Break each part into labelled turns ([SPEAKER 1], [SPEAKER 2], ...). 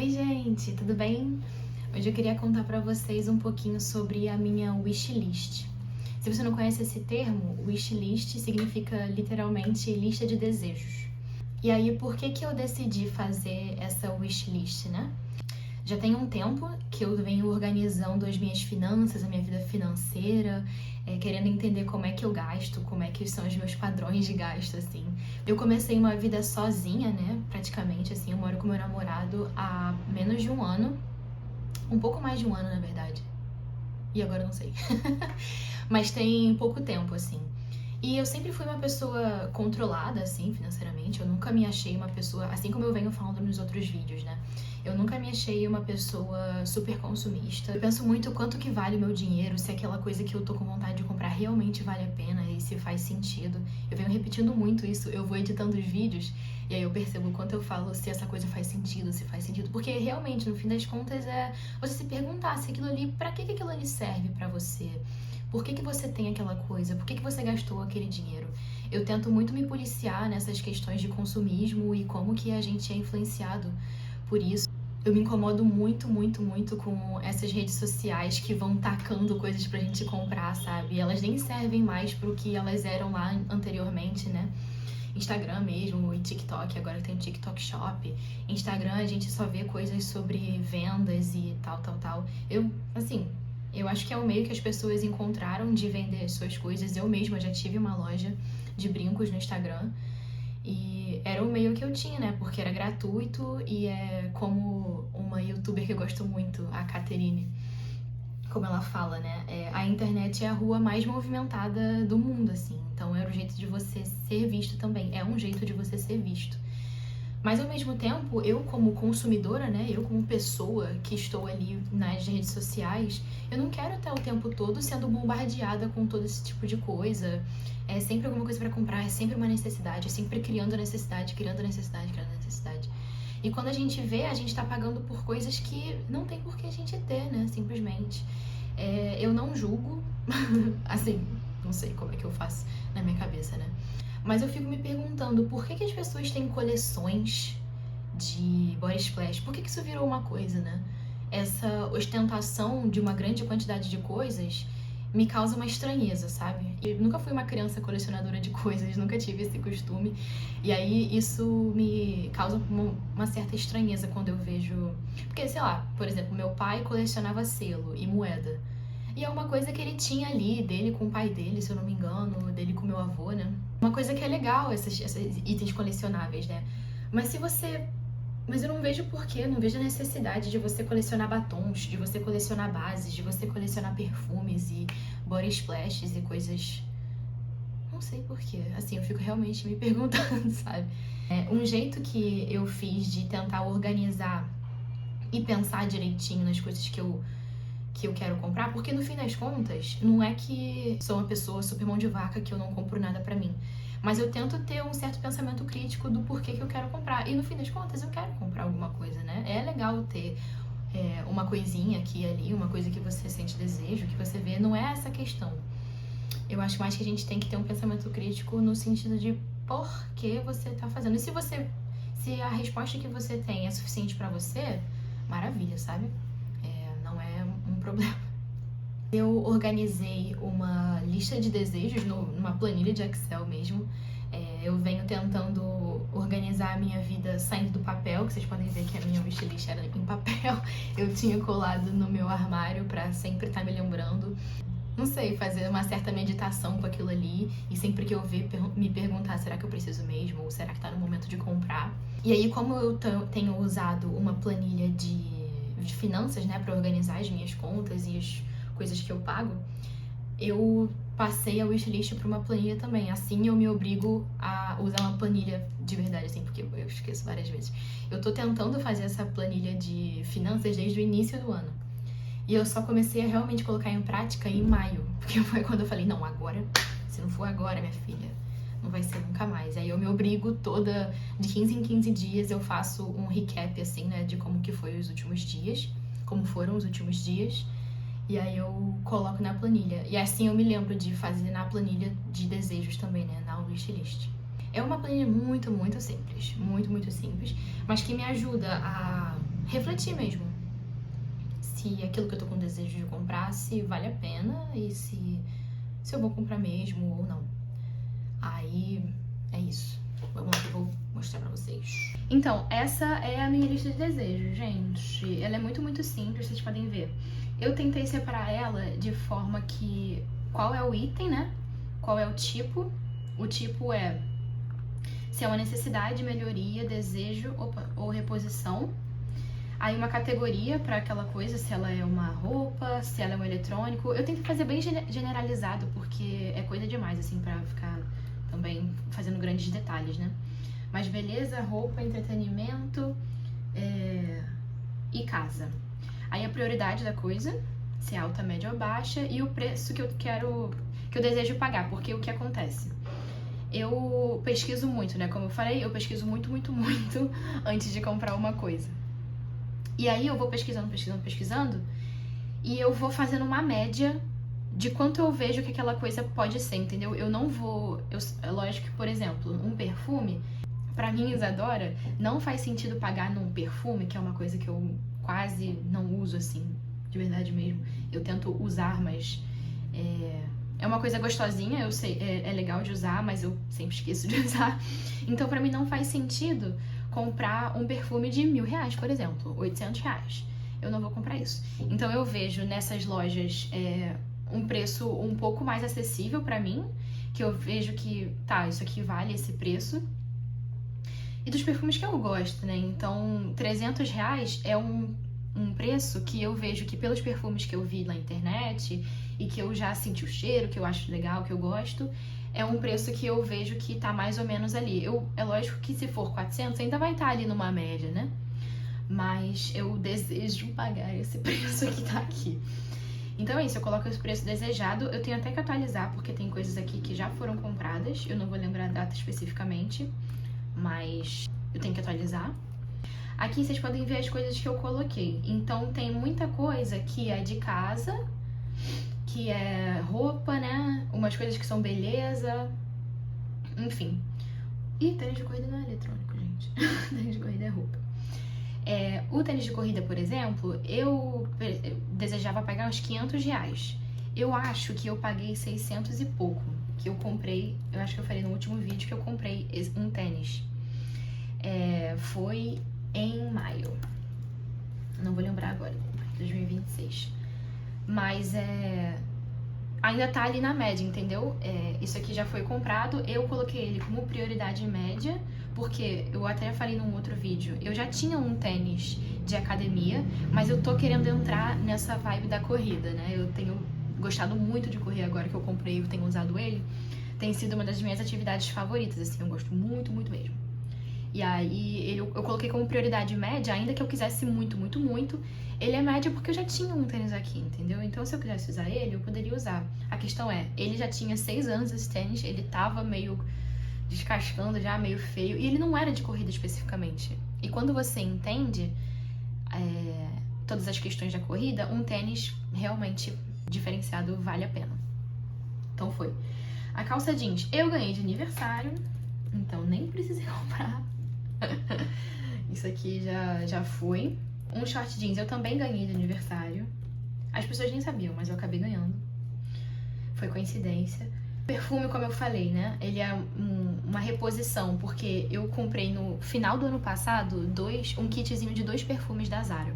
[SPEAKER 1] Oi, gente, tudo bem? Hoje eu queria contar pra vocês um pouquinho sobre a minha wishlist. Se você não conhece esse termo, wishlist significa literalmente lista de desejos. E aí, por que que eu decidi fazer essa wishlist, né? Já tem um tempo que eu venho organizando as minhas finanças, a minha vida financeira, querendo entender como é que eu gasto, como é que são os meus padrões de gasto, assim. Eu comecei uma vida sozinha, né, praticamente, assim, eu moro com meu namorado há menos de um ano, um pouco mais de um ano, na verdade. E agora eu não sei. Mas tem pouco tempo, assim. E eu sempre fui uma pessoa controlada, assim, financeiramente. Eu nunca me achei uma pessoa, assim como eu venho falando nos outros vídeos, né? Eu nunca me achei uma pessoa super consumista. Eu penso muito quanto que vale o meu dinheiro, se aquela coisa que eu tô com vontade de comprar realmente vale a pena e se faz sentido. Eu venho repetindo muito isso, eu vou editando os vídeos e aí eu percebo o quanto eu falo se essa coisa faz sentido, se faz sentido. Porque realmente, no fim das contas, é você se perguntar se aquilo ali, pra que aquilo ali serve pra você? Por que que você tem aquela coisa? Por que que você gastou aquele dinheiro? Eu tento muito me policiar nessas questões de consumismo e como que a gente é influenciado por isso. Eu me incomodo muito, muito, muito com essas redes sociais que vão tacando coisas pra gente comprar, sabe? Elas nem servem mais pro que elas eram lá anteriormente, né? Instagram mesmo e TikTok, agora tem o TikTok Shop. Instagram a gente só vê coisas sobre vendas e tal. Eu acho que é o meio que as pessoas encontraram de vender as suas coisas. Eu mesma já tive uma loja de brincos no Instagram. E era o meio que eu tinha, né? Porque era gratuito e é como uma youtuber que eu gosto muito, a Caterine, como ela fala, né? A internet é a rua mais movimentada do mundo, assim. Então era o jeito de você ser visto também. É um jeito de você ser visto. Mas ao mesmo tempo, eu como consumidora, né? Eu como pessoa que estou ali nas redes sociais, eu não quero estar o tempo todo sendo bombardeada com todo esse tipo de coisa. É sempre alguma coisa pra comprar, é sempre uma necessidade, é sempre criando necessidade. E quando a gente vê, a gente tá pagando por coisas que não tem por que a gente ter, né? Simplesmente. Eu não julgo, assim, não sei como é que eu faço na minha cabeça, né? Mas eu fico me perguntando por que que as pessoas têm coleções de body splash? Por que que isso virou uma coisa, né? Essa ostentação de uma grande quantidade de coisas me causa uma estranheza, sabe? Eu nunca fui uma criança colecionadora de coisas, nunca tive esse costume. E aí isso me causa uma certa estranheza quando eu vejo... Porque, sei lá, por exemplo, meu pai colecionava selo e moeda. E é uma coisa que ele tinha ali, dele com o pai dele, se eu não me engano, dele com meu avô, né? Uma coisa que é legal, esses itens colecionáveis, né? Mas se você... Mas eu não vejo porquê, não vejo a necessidade de você colecionar batons, de você colecionar bases, de você colecionar perfumes e body splashes e coisas... Não sei porquê. Assim, eu fico realmente me perguntando, sabe? Um jeito que eu fiz de tentar organizar e pensar direitinho nas coisas que eu quero comprar, porque no fim das contas, não é que sou uma pessoa super mão de vaca que eu não compro nada pra mim, mas eu tento ter um certo pensamento crítico do porquê que eu quero comprar, e no fim das contas eu quero comprar alguma coisa, né? É legal ter uma coisinha aqui e ali, uma coisa que você sente desejo, que você vê, não é essa questão. Eu acho mais que a gente tem que ter um pensamento crítico no sentido de por que você tá fazendo. E se a resposta que você tem é suficiente pra você, maravilha, sabe? Não é um problema. Eu organizei uma lista de desejos numa planilha de Excel mesmo. Eu venho tentando organizar a minha vida saindo do papel, que vocês podem ver que a minha wishlist era em papel. Eu tinha colado no meu armário pra sempre estar me lembrando. Não sei, fazer uma certa meditação com aquilo ali e sempre que eu ver, me perguntar, será que eu preciso mesmo? Ou será que tá no momento de comprar? E aí, como eu tenho usado uma planilha de finanças, né, pra organizar as minhas contas e as coisas que eu pago, eu passei a wishlist pra uma planilha também. Assim eu me obrigo a usar uma planilha de verdade, assim, porque eu esqueço várias vezes. Eu tô tentando fazer essa planilha de finanças desde o início do ano. E eu só comecei a realmente colocar em prática em maio, porque foi quando eu falei, não, agora, se não for agora, minha filha, não vai ser nunca mais. Aí eu me obrigo toda, de 15 em 15 dias, eu faço um recap, assim, né, de como que foi os últimos dias, como foram os últimos dias, e aí eu coloco na planilha. E assim eu me lembro de fazer na planilha de desejos também, né, na wishlist. É uma planilha muito, muito simples, muito, muito simples, mas que me ajuda a refletir mesmo. Se aquilo que eu tô com desejo de comprar, se vale a pena e se eu vou comprar mesmo ou não. Aí, é isso. Vamos lá que eu vou mostrar pra vocês. Então, essa é a minha lista de desejos, gente. Ela é muito, muito simples, vocês podem ver. Eu tentei separar ela de forma que... Qual é o item, né? Qual é o tipo? O tipo é... Se é uma necessidade, melhoria, desejo ou reposição. Aí uma categoria para aquela coisa, se ela é uma roupa, se ela é um eletrônico. Eu tento fazer bem generalizado, porque é coisa demais, assim, pra ficar também fazendo grandes detalhes, né? Mas beleza, roupa, entretenimento e casa. Aí a prioridade da coisa, se é alta, média ou baixa, e o preço que eu desejo pagar, porque o que acontece? Eu pesquiso muito, né? Como eu falei, eu pesquiso muito, muito, muito antes de comprar uma coisa. E aí eu vou pesquisando, e eu vou fazendo uma média de quanto eu vejo que aquela coisa pode ser, entendeu? Eu não vou... É lógico que, por exemplo, um perfume, pra mim, Isadora, não faz sentido pagar num perfume, que é uma coisa que eu quase não uso, assim, de verdade mesmo. Eu tento usar, mas... É uma coisa gostosinha, eu sei, é legal de usar, mas eu sempre esqueço de usar. Então, pra mim, não faz sentido comprar um perfume de R$1.000, por exemplo, R$800. Eu não vou comprar isso. Então, eu vejo nessas lojas um preço um pouco mais acessível pra mim, que eu vejo que, tá, isso aqui vale esse preço. E dos perfumes que eu gosto, né? Então, R$300 é um preço que eu vejo que pelos perfumes que eu vi na internet e que eu já senti o cheiro, que eu acho legal, que eu gosto, é um preço que eu vejo que tá mais ou menos ali. É lógico que se for 400 ainda vai estar ali numa média, né? Mas eu desejo pagar esse preço que tá aqui. Então é isso, eu coloco esse preço desejado. Eu tenho até que atualizar, porque tem coisas aqui que já foram compradas. Eu não vou lembrar a data especificamente, mas eu tenho que atualizar. Aqui vocês podem ver as coisas que eu coloquei. Então tem muita coisa que é de casa, que é roupa, né? Umas coisas que são beleza, enfim. E tênis de corrida não é eletrônico, gente. Tênis de corrida é roupa. O tênis de corrida, por exemplo, eu desejava pagar uns R$500. Eu acho que eu paguei 600 e pouco, que eu comprei, eu acho que eu falei no último vídeo que eu comprei um tênis. Foi em maio. Não vou lembrar agora, 2026. Mas ainda tá ali na média, entendeu? Isso aqui já foi comprado, eu coloquei ele como prioridade média, porque eu até falei num outro vídeo, eu já tinha um tênis de academia, mas eu tô querendo entrar nessa vibe da corrida, né? Eu tenho gostado muito de correr agora que eu comprei, eu tenho usado ele. Tem sido uma das minhas atividades favoritas, assim, eu gosto muito, muito mesmo. E aí eu coloquei como prioridade média, ainda que eu quisesse muito, muito, muito. Ele é média porque eu já tinha um tênis aqui, entendeu? Então se eu quisesse usar ele, eu poderia usar. A questão é, ele já tinha 6 anos esse tênis, ele tava meio descascando já, meio feio. E ele não era de corrida especificamente. E quando você entende todas as questões da corrida, um tênis realmente diferenciado vale a pena. Então foi. A calça jeans eu ganhei de aniversário, então nem precisei comprar. Isso aqui já foi. Um short jeans eu também ganhei de aniversário. As pessoas nem sabiam, mas eu acabei ganhando. Foi coincidência. Perfume, como eu falei, né? Ele é uma reposição, porque eu comprei no final do ano passado um kitzinho de 2 perfumes da Zara.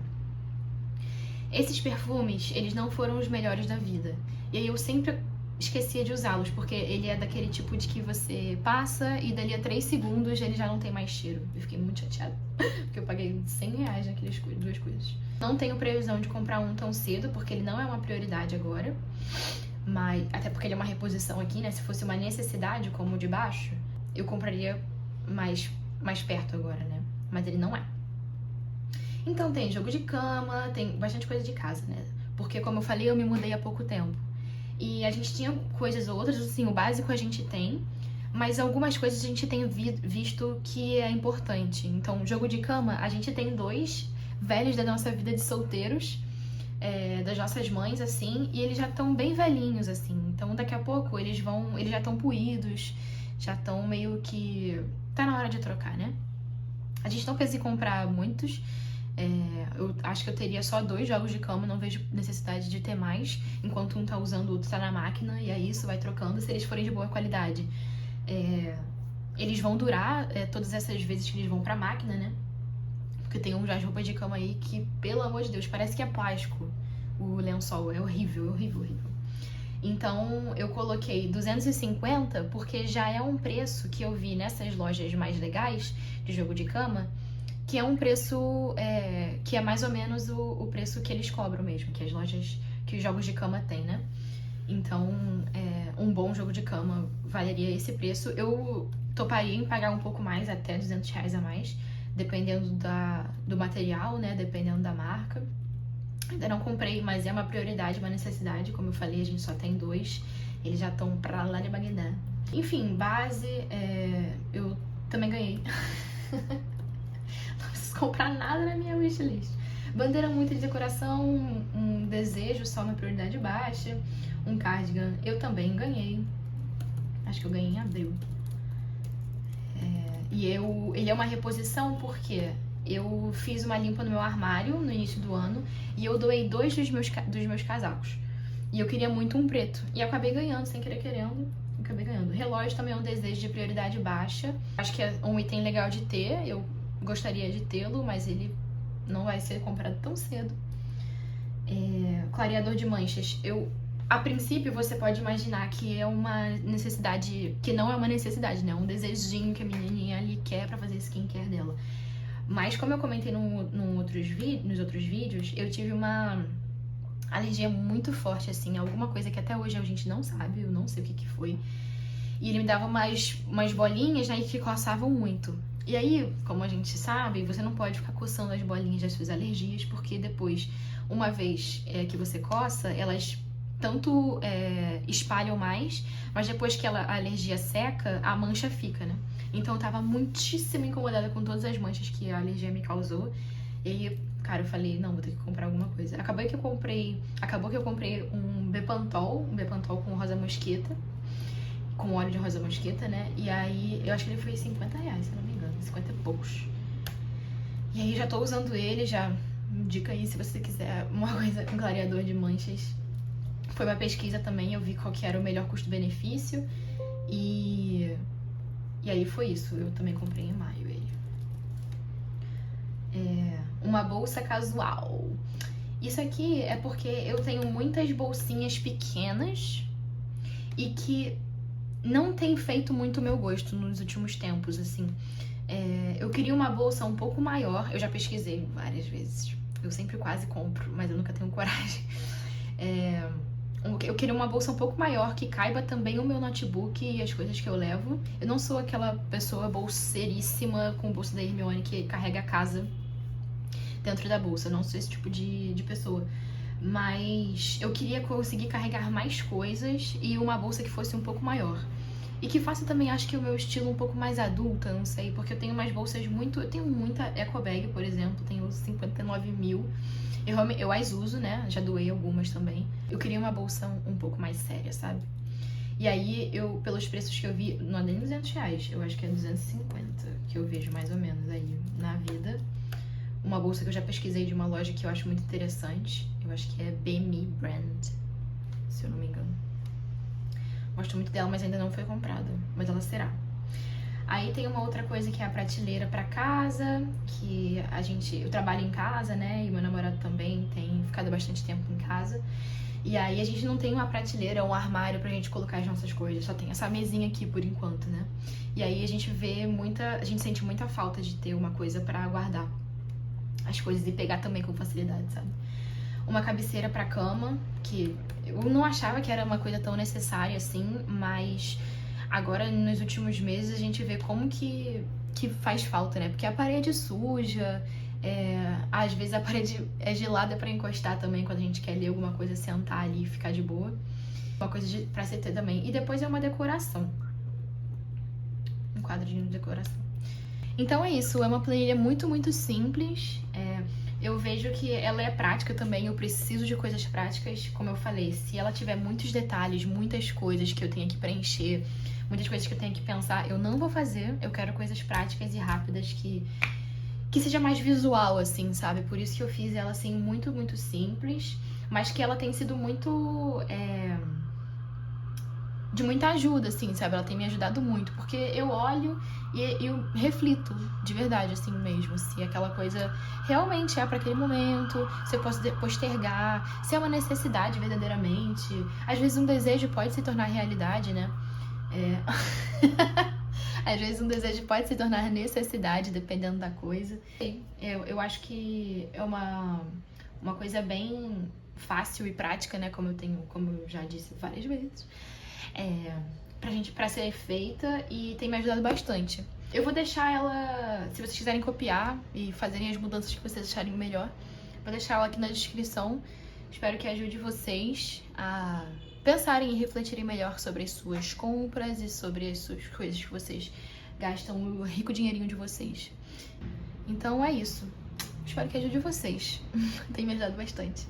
[SPEAKER 1] Esses perfumes, eles não foram os melhores da vida. E aí eu sempre esquecia de usá-los, porque ele é daquele tipo de que você passa e dali a 3 segundos ele já não tem mais cheiro. Eu fiquei muito chateada, porque eu paguei R$100 naquelas 2 coisas. Não tenho previsão de comprar um tão cedo, porque ele não é uma prioridade agora. Mas, até porque ele é uma reposição aqui, né? Se fosse uma necessidade, como o de baixo, eu compraria mais perto agora, né? Mas ele não é. Então tem jogo de cama, tem bastante coisa de casa, né? Porque, como eu falei, eu me mudei há pouco tempo. E a gente tinha coisas ou outras, assim, o básico a gente tem, mas algumas coisas a gente tem visto que é importante. Então, jogo de cama, a gente tem 2 velhos da nossa vida de solteiros, das nossas mães, assim, e eles já estão bem velhinhos, assim. Então, daqui a pouco, eles já estão puídos, já estão meio que... Tá na hora de trocar, né? A gente não pensa em comprar muitos, Eu acho que eu teria só 2 jogos de cama, não vejo necessidade de ter mais. Enquanto um tá usando, o outro tá na máquina, e aí isso vai trocando se eles forem de boa qualidade. Eles vão durar todas essas vezes que eles vão pra máquina, né? Porque tem umas roupas de cama aí que, pelo amor de Deus, parece que é plástico. O lençol é horrível, horrível, horrível. Então eu coloquei 250 porque já é um preço que eu vi nessas lojas mais legais de jogo de cama, que é um preço que é mais ou menos o preço que eles cobram mesmo, que as lojas, que os jogos de cama têm, né? Então um bom jogo de cama valeria esse preço. Eu toparia em pagar um pouco mais, até R$200 a mais, dependendo do material, né? Dependendo da marca. Ainda não comprei, mas é uma prioridade, uma necessidade. Como eu falei, a gente só tem 2. Eles já estão pra lá de Bagdá. Enfim, base, eu também ganhei. Não preciso comprar nada na minha wishlist. Bandeira muito de decoração, um desejo, só uma prioridade baixa. Um cardigan, eu também ganhei. Acho que eu ganhei em abril. E ele é uma reposição porque eu fiz uma limpa no meu armário no início do ano e eu doei 2 dos meus casacos. E eu queria muito um preto. E eu acabei ganhando, sem querer querendo. Acabei ganhando. Relógio também é um desejo de prioridade baixa. Acho que é um item legal de ter. Eu gostaria de tê-lo, mas ele não vai ser comprado tão cedo. Clareador de manchas. A princípio, você pode imaginar que é uma necessidade, que não é uma necessidade, né? Um desejinho que a menininha ali quer pra fazer skincare dela. Mas como eu comentei nos outros vídeos, eu tive uma alergia muito forte, assim, alguma coisa que até hoje a gente não sabe, eu não sei o que foi. E ele me dava umas bolinhas, né, que coçavam muito. E aí, como a gente sabe, você não pode ficar coçando as bolinhas das suas alergias, porque depois, uma vez que você coça, elas tanto espalham mais, mas depois que a alergia seca, a mancha fica, né? Então eu tava muitíssimo incomodada com todas as manchas que a alergia me causou. E aí, cara, eu falei, não, vou ter que comprar alguma coisa. Acabou que eu comprei um Bepantol com rosa mosqueta, com óleo de rosa mosqueta, né? E aí, eu acho que ele foi R$50, se eu não me engano, 50 e poucos. E aí já tô usando ele, já, dica aí se você quiser uma coisa, um clareador de manchas. Foi uma pesquisa também, eu vi qual que era o melhor custo-benefício e aí foi isso, eu também comprei em maio ele. Uma bolsa casual. Isso aqui é porque eu tenho muitas bolsinhas pequenas e que não tem feito muito o meu gosto nos últimos tempos, assim. Eu queria uma bolsa um pouco maior, eu já pesquisei várias vezes. Eu sempre quase compro, mas eu nunca tenho coragem. Eu queria uma bolsa um pouco maior, que caiba também o meu notebook e as coisas que eu levo. Eu não sou aquela pessoa bolseiríssima com bolsa da Hermione que carrega a casa dentro da bolsa. Eu não sou esse tipo de pessoa. Mas eu queria conseguir carregar mais coisas e uma bolsa que fosse um pouco maior. E que faça também, acho que o meu estilo um pouco mais adulta, não sei. Porque eu tenho umas bolsas eu tenho muita eco bag, por exemplo, tenho 59 mil. Eu as uso, né? Já doei algumas também. Eu queria uma bolsa um pouco mais séria, sabe? E aí, pelos preços que eu vi, não é nem R$200, eu acho que é 250 que eu vejo mais ou menos aí na vida. Uma bolsa que eu já pesquisei de uma loja que eu acho muito interessante. Eu acho que é BME Brand, se eu não me engano. Gosto muito dela, mas ainda não foi comprada. Mas ela será. Aí tem uma outra coisa que é a prateleira pra casa, que eu trabalho em casa, né, e meu namorado também tem ficado bastante tempo em casa. E aí a gente não tem uma prateleira ou um armário pra gente colocar as nossas coisas, só tem essa mesinha aqui por enquanto, né. E aí a gente sente muita falta de ter uma coisa pra guardar as coisas e pegar também com facilidade, sabe. Uma cabeceira pra cama, que eu não achava que era uma coisa tão necessária assim, mas agora, nos últimos meses, a gente vê como que faz falta, né? Porque a parede suja, às vezes a parede é gelada pra encostar também, quando a gente quer ler alguma coisa, sentar ali e ficar de boa. Uma coisa pra se ter também. E depois é uma decoração. Um quadrinho de decoração. Então é isso, é uma planilha muito, muito simples. Eu vejo que ela é prática também, eu preciso de coisas práticas. Como eu falei, se ela tiver muitos detalhes, muitas coisas que eu tenha que preencher, muitas coisas que eu tenho que pensar, eu não vou fazer. Eu quero coisas práticas e rápidas que que seja mais visual, assim, sabe? Por isso que eu fiz ela, assim, muito, muito simples, mas que ela tem sido muito... de muita ajuda, assim, sabe? Ela tem me ajudado muito, porque eu olho e eu reflito, de verdade, assim mesmo, se aquela coisa realmente é pra aquele momento, se eu posso postergar, se é uma necessidade verdadeiramente. Às vezes um desejo pode se tornar realidade, né? Às vezes um desejo pode se tornar necessidade, dependendo da coisa. Eu acho que é uma coisa bem fácil e prática, né? Como eu já disse várias vezes. Pra ser feita, e tem me ajudado bastante. Eu vou deixar ela, se vocês quiserem copiar e fazerem as mudanças que vocês acharem melhor, vou deixar ela aqui na descrição. Espero que ajude vocês a pensarem e refletirem melhor sobre as suas compras e sobre as suas coisas que vocês gastam o rico dinheirinho de vocês. Então é isso. Espero que ajude vocês. Tem me ajudado bastante.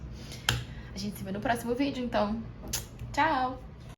[SPEAKER 1] A gente se vê no próximo vídeo, então. Tchau!